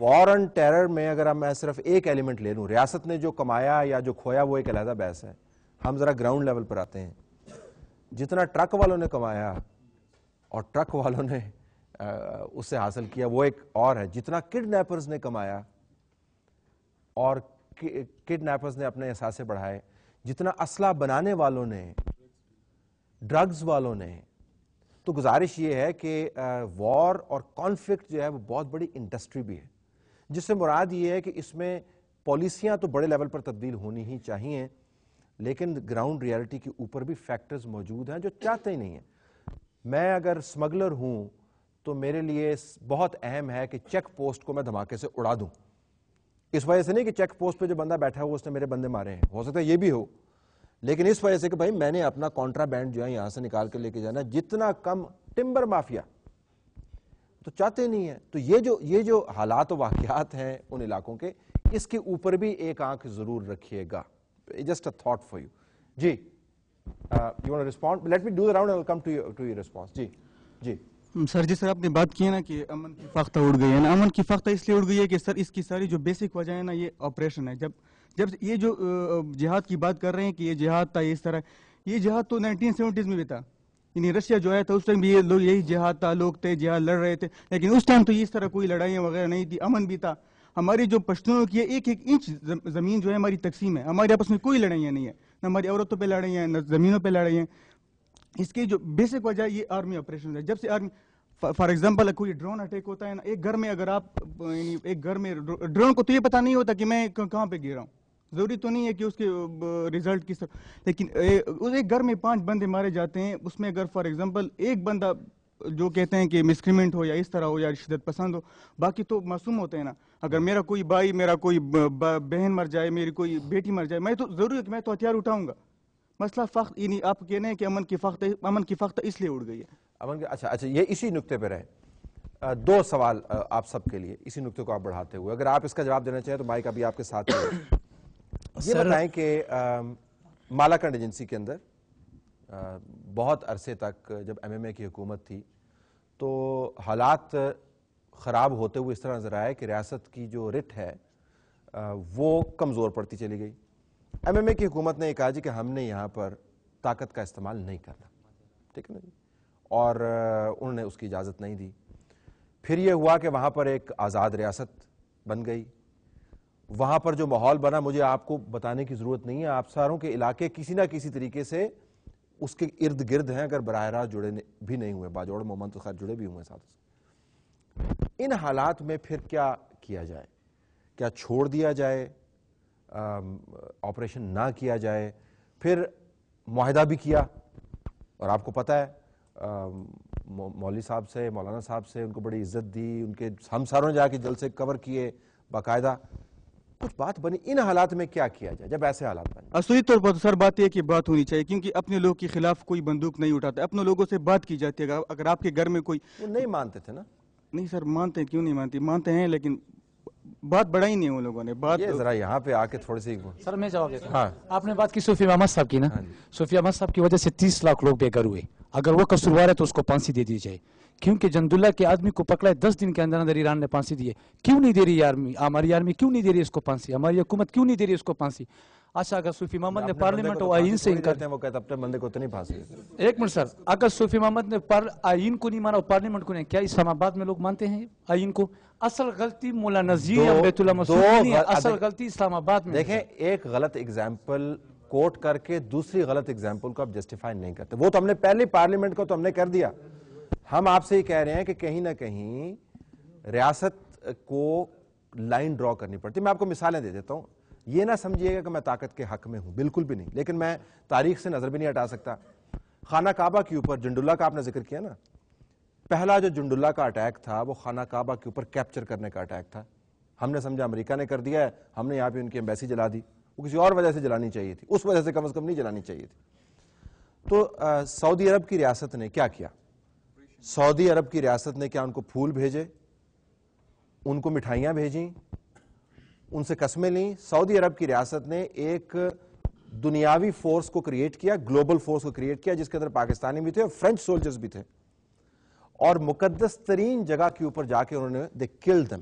War on terror میں اگر میں صرف ایک ایلیمنٹ لے لوں, ریاست نے جو کمایا یا جو کھویا وہ ایک علیحدہ بحث ہے. ہم ذرا گراؤنڈ لیول پر آتے ہیں. جتنا ٹرک والوں نے کمایا اور ٹرک والوں نے اس سے حاصل کیا وہ ایک اور ہے. جتنا کڈنیپرز نے کمایا اور کڈنیپرز نے اپنے اثاثے بڑھائے, جتنا اسلحہ بنانے والوں نے, ڈرگز والوں نے. تو گزارش یہ ہے کہ وار اور کانفلکٹ جو ہے وہ بہت بڑی انڈسٹری بھی ہے, جس سے مراد یہ ہے کہ اس میں پالیسیاں تو بڑے لیول پر تبدیل ہونی ہی چاہیے, لیکن گراؤنڈ ریالٹی کے اوپر بھی فیکٹرز موجود ہیں جو چاہتے ہی نہیں ہیں. میں اگر اسمگلر ہوں تو میرے لیے بہت اہم ہے کہ چیک پوسٹ کو میں دھماکے سے اڑا دوں. اس وجہ سے نہیں کہ چیک پوسٹ پہ جو بندہ بیٹھا ہو اس نے میرے بندے مارے ہیں, ہو سکتا ہے یہ بھی ہو, لیکن اس وجہ سے کہ بھائی میں نے اپنا کانٹرا بینڈ جو ہے یہاں سے نکال کے لے کے جانا, جتنا کم. ٹمبر مافیا تو چاہتے نہیں ہیں. تو یہ جو حالات و واقعات ہیں ان علاقوں کے, اس کے اوپر بھی ایک آنکھ ضرور رکھیے گا. Just a thought for you. جی you want to respond? Let me do the round and come to your response. جی جی سر, جس طرح آپ نے بات کی ہے نا کہ امن کی فاختہ اڑ گئی ہے نا, امن کی فاختہ اس لیے اڑ گئی ہے کہ سر اس کی ساری جو بیسک وجہ ہے نا یہ آپریشن ہے. جب یہ جو جہاد کی بات کر رہے ہیں کہ یہ جہاد تھا اس طرح, یہ جہاد تو 1970s میں بھی تھا. یعنی رشیا جو ہے تھا اس ٹائم بھی یہ لوگ یہی جہاد تھا, لوگ تھے جہاد لڑ رہے تھے, لیکن اس ٹائم تو اس طرح کوئی لڑائیاں وغیرہ نہیں تھی, امن بھی تھا. ہماری جو پشتونوں کی ایک ایک انچ زمین جو ہے ہماری تقسیم ہے, ہمارے آپس میں کوئی لڑائیاں نہیں ہے, نہ ہماری عورتوں پہ لڑائی ہیں نہ زمینوں پہ لڑائی ہیں. اس کی جو بیسک وجہ یہ آرمی آپریشن ہے. جب سے آرمی فار ایگزامپل کوئی ڈرون اٹیک ہوتا ہے نا ایک گھر میں, اگر آپ یعنی ایک گھر میں ڈرون کو تو یہ پتہ نہیں ہوتا کہ میں کہاں پہ گرا ہوں, ضروری تو نہیں ہے کہ اس کے ریزلٹ کس طرح, لیکن ایک گھر میں 5 بندے مارے جاتے ہیں. اس میں اگر فار ایگزامپل ایک بندہ جو کہتے ہیں کہ مسکریمنٹ ہو یا اس طرح ہو یا شدت پسند ہو, باقی تو معصوم ہوتے ہیں نا. اگر میرا کوئی بھائی, میرا کوئی بہن مر جائے, میری کوئی بیٹی مر جائے, میں تو ضروری ہے کہ میں تو ہتھیار اٹھاؤں گا. مسئلہ فخر یعنی آپ کہنے ہیں کہ امن کی فخر اس لیے اڑ گئی ہے. اچھا یہ اسی نقطے پہ رہے. 2 سوال آپ سب کے لیے اسی نقطے کو آپ بڑھاتے ہوئے, اگر آپ اس کا جواب دینا چاہیں تو مائک ابھی آپ کے ساتھ ہے. یہ بتائیں کہ مالاکنڈ ایجنسی کے اندر بہت عرصے تک جب MMA کی حکومت تھی تو حالات خراب ہوتے ہوئے اس طرح نظر آئے کہ ریاست کی جو رٹ ہے وہ کمزور پڑتی چلی گئی. MMA کی حکومت نے یہ کہا جی کہ ہم نے یہاں پر طاقت کا استعمال نہیں کرنا, ٹھیک ہے نا جی, اور انہوں نے اس کی اجازت نہیں دی. پھر یہ ہوا کہ وہاں پر ایک آزاد ریاست بن گئی. وہاں پر جو ماحول بنا مجھے آپ کو بتانے کی ضرورت نہیں ہے, آپ ساروں کے علاقے کسی نہ کسی طریقے سے اس کے ارد گرد ہیں, اگر براہ راست جڑے بھی نہیں ہوئے, باجوڑ مومن تو خیر جڑے بھی ہوئے ساتھ. ان حالات میں پھر کیا کیا جائے؟ کیا چھوڑ دیا جائے, آپریشن نہ کیا جائے؟ پھر معاہدہ بھی کیا, اور آپ کو پتہ ہے مولوی صاحب سے, مولانا صاحب سے ان کو بڑی عزت دی, ان کے ہم ساروں نے جا کے جلسے کور کیے, باقاعدہ کچھ بات بنی. ان حالات میں کیا کیا جائے جب ایسے حالات بنے؟ اصولی طور پر سر بات یہ کہ بات ہونی چاہیے, کیونکہ اپنے لوگ کے خلاف کوئی بندوق نہیں اٹھاتا, اپنے لوگوں سے بات کی جاتی ہے. اگر آپ کے گھر میں کوئی, وہ نہیں مانتے تھے نا. نہیں سر مانتے ہیں, کیوں نہیں مانتے ہیں, لیکن بات بڑھائی نہیں ہے ان لوگوں نے. بات یہ ذرا یہاں پہ آ کے تھوڑی سی سر میں جواب دیتا ہوں. ہاں آپ نے بات کی صوفی محمد صاحب کی نا, صوفی محمد صاحب کی وجہ سے 30 لاکھ لوگ بے گھر ہوئے. اگر وہ قصوروار ہے تو اس کو پھانسی دے دی جائے, کیونکہ جند اللہ کے آدمی کو پکڑا ہے 10 دن کے اندر اندر ایران نے پھانسی دی ہے. کیوں نہیں دے رہی آرمی, ہماری آرمی کیوں نہیں دے رہی اس کو پھانسی, ہماری حکومت کیوں نہیں دے رہی اس کو پھانسی؟ اچھا اگر صوفی محمد نے پارلیمنٹ و آئین سے انکار, وہ کہتے اپنے بندے کو تو نہیں پھانسی. ایک منٹ سر, اگر صوفی محمد نے آئین کو نہیں مانا اور پارلیمنٹ کو نہیں, کیا اسلام آباد میں لوگ مانتے ہیں آئین کو؟ اصل غلطی مولا نذیر یا بیت اللہ مسعود کی نہیں ہے, اصل غلطی اسلام آباد میں. دیکھیں ایک غلط اگزامپل کوٹ کر کے دوسری غلط اگزامپل کو آپ جسٹیفائی نہیں کرتے. وہ تو ہم نے پہلے پارلیمنٹ کو تو ہم نے کر دیا. ہم آپ سے یہ کہہ رہے ہیں کہ کہیں نہ کہیں ریاست کو لائن ڈرا کرنی پڑتی. میں آپ کو مثالیں دے دیتا ہوں, یہ نہ سمجھیے گا کہ میں طاقت کے حق میں ہوں, بالکل بھی نہیں, لیکن میں تاریخ سے نظر بھی نہیں ہٹا سکتا. خانہ کعبہ کے اوپر جنڈ اللہ کا آپ نے ذکر کیا نا, پہلا جو جنڈ اللہ کا اٹیک تھا وہ خانہ کعبہ کے اوپر کیپچر کرنے کا اٹیک تھا. ہم نے سمجھا امریکہ نے کر دیا ہے, ہم نے یہاں پہ ان کی ایمبیسی جلا دی. وہ کسی اور وجہ سے جلانی چاہیے تھی, اس وجہ سے کم از کم نہیں جلانی چاہیے تھی. تو سعودی عرب کی ریاست نے کیا کیا؟ سعودی عرب کی ریاست نے کیا ان کو پھول بھیجے, ان کو مٹھائیاں بھیجیں, ان سے قسمیں لیں؟ سعودی عرب کی ریاست نے ایک دنیاوی فورس کو کریٹ کیا, گلوبل فورس کو کریٹ کیا, جس کے اندر پاکستانی بھی تھے اور فرینچ سولجرز بھی تھے, اور مقدس ترین جگہ کے اوپر جا کے انہوں نے they killed them.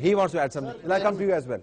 He wants to add something. Will I come to you as well?